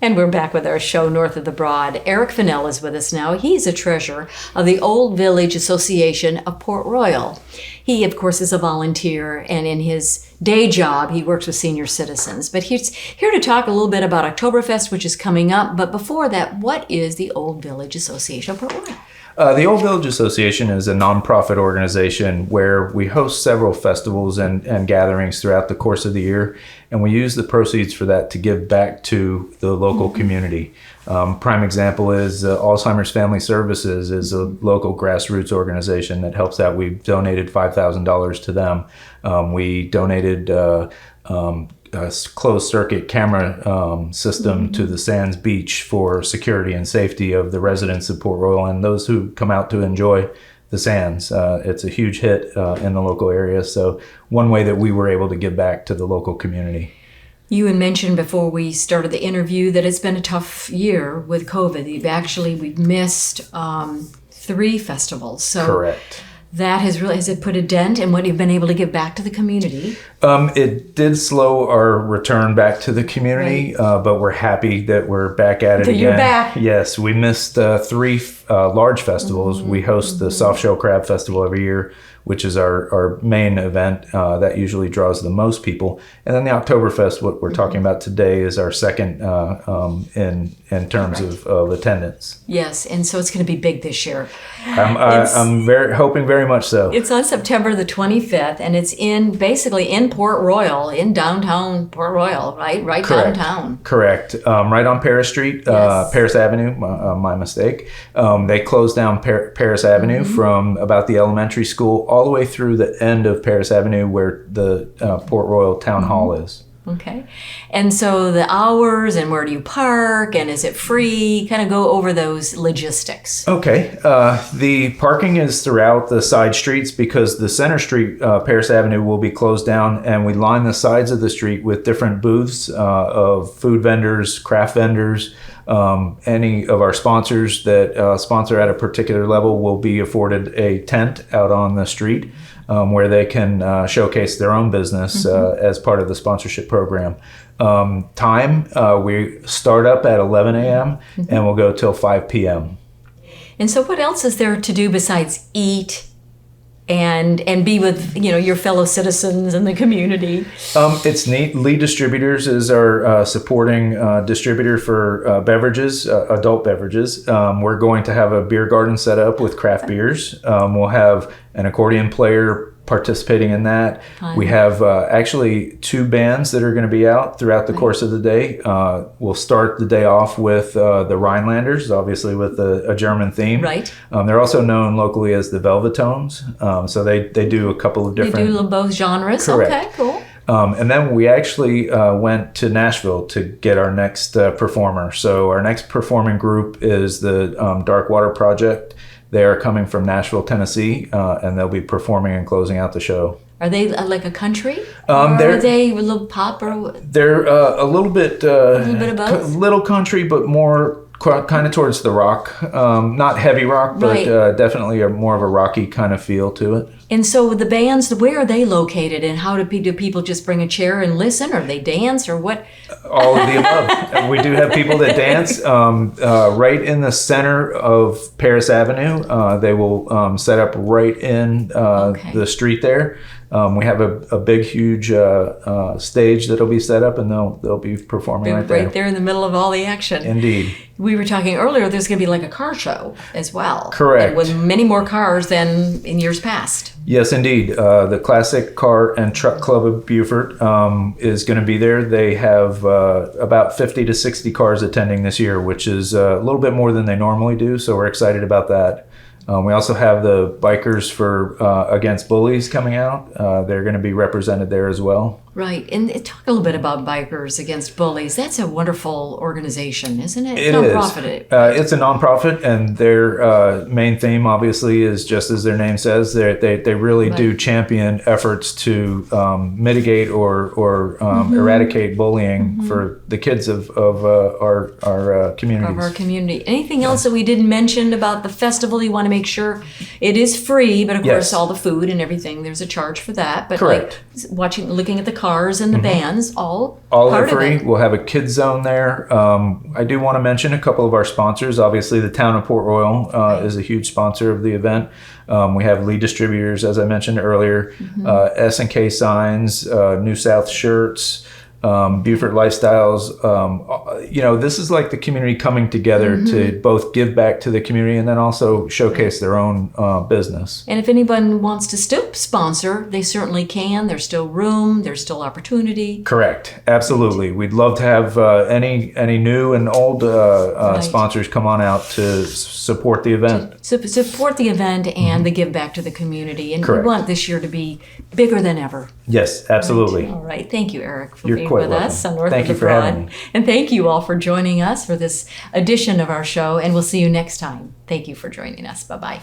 And we're back with our show, North of the Broad. EricFennell is with us now. He's a treasurer of the Old Village Association of Port Royal. He, of course, is a volunteer, and in his day job, he works with senior citizens. But he's here to talk a little bit about OktoPRfest, which is coming up. But before that, what is the Old Village Association of Port Royal? The Old Village Association is a nonprofit organization where we host several festivals and gatherings throughout the course of the year, and we use the proceeds for that to give back to the local community. Prime example is Alzheimer's Family Services is a local grassroots organization that helps out. We've donated $5,000 to them. We donated a closed circuit camera system to the Sands Beach for security and safety of the residents of Port Royal and those who come out to enjoy the Sands. It's a huge hit in the local area. So one way that we were able to give back to the local community. You had mentioned before we started the interview that it's been a tough year with COVID. We've missed 3 festivals. So correct. That has it put a dent in what you've been able to give back to the community? It did slow our return back to the community, right. But we're happy that we're back at it again. You're back. Yes, we missed 3 large festivals. We host the Soft Shell Crab Festival every year, which is our main event that usually draws the most people. And then the OktoPRfest, what we're talking about today, is our second in terms of attendance. Yes, and so it's going to be big this year. I'm hoping very much so. It's on September the 25th, and it's basically in Port Royal, in downtown Port Royal, right? Right. Correct. Downtown. Correct. Right on Paris Street, yes. Paris Avenue, my mistake. They closed down Paris Avenue from about the elementary school all the way through the end of Paris Avenue where the Port Royal Town Hall is. Okay. And so the hours and where do you park and is it free? Kind of go over those logistics. Okay. The parking is throughout the side streets because the center street, Paris Avenue, will be closed down, and we line the sides of the street with different booths of food vendors, craft vendors. Any of our sponsors that sponsor at a particular level will be afforded a tent out on the street where they can showcase their own business as part of the sponsorship program. We start up at 11 a.m. and we'll go till 5 p.m. And so what else is there to do besides eat and be with your fellow citizens in the community? It's neat. Lee Distributors is our supporting distributor for beverages, adult beverages. We're going to have a beer garden set up with craft beers. We'll have an accordion player participating in that. Fun. We have actually 2 bands that are going to be out throughout the course of the day. We'll start the day off with the Rhinelanders, obviously with a German theme. Right. They're also known locally as the Velvetones. So they do a couple of different... They do both genres? Correct. Okay, cool. And then we actually went to Nashville to get our next performer. So our next performing group is the Dark Water Project. They are coming from Nashville, Tennessee, and they'll be performing and closing out the show. Are they like a country? Are they a little pop? They're a little bit of both? Little country, but more kind of towards the rock. Not heavy rock, but right. Definitely more of a rocky kind of feel to it. And so the bands, where are they located, and how do people just bring a chair and listen, or they dance, or what? All of the above. We do have people that dance right in the center of Paris Avenue. They will set up right in the street there. We have a big, huge stage that'll be set up, and they'll be performing right there. Right there in the middle of all the action. Indeed. We were talking earlier, there's going to be like a car show as well. Correct. And with many more cars than in years past. Yes, indeed. The Classic Car and Truck Club of Beaufort is going to be there. They have about 50 to 60 cars attending this year, which is a little bit more than they normally do, so we're excited about that. We also have the Bikers for Against Bullies coming out. They're going to be represented there as well. Right. And talk a little bit about Bikers Against Bullies. That's a wonderful organization, isn't it? It nonprofit. It's a nonprofit, and their main theme, obviously, is just as their name says. They really do champion efforts to mitigate or eradicate bullying for the kids of our communities. Of our community. Anything else that we didn't mention about the festival? You want to make sure it is free, but of course all the food and everything, there's a charge for that. But correct. Like looking at the cars and the bands, all All part are free. of it. We'll have a kids zone there. I do want to mention a couple of our sponsors. Obviously, the town of Port Royal is a huge sponsor of the event. We have Lee Distributors, as I mentioned earlier, S&K Signs, New South Shirts, Beaufort Lifestyles. This is like the community coming together to both give back to the community and then also showcase their own business. And if anyone wants to still sponsor, they certainly can. There's still room. There's still opportunity. Correct. Absolutely. We'd love to have any new and old sponsors come on out to support the event. Support the event and the give back to the community. And Correct. we want this year to be bigger than ever. Yes, absolutely. All right. Thank you, Eric, for You're being quite with welcome. us on North Thank of the you for having Broad. me. And thank you all for joining us for this edition of our show. And we'll see you next time. Thank you for joining us. Bye-bye.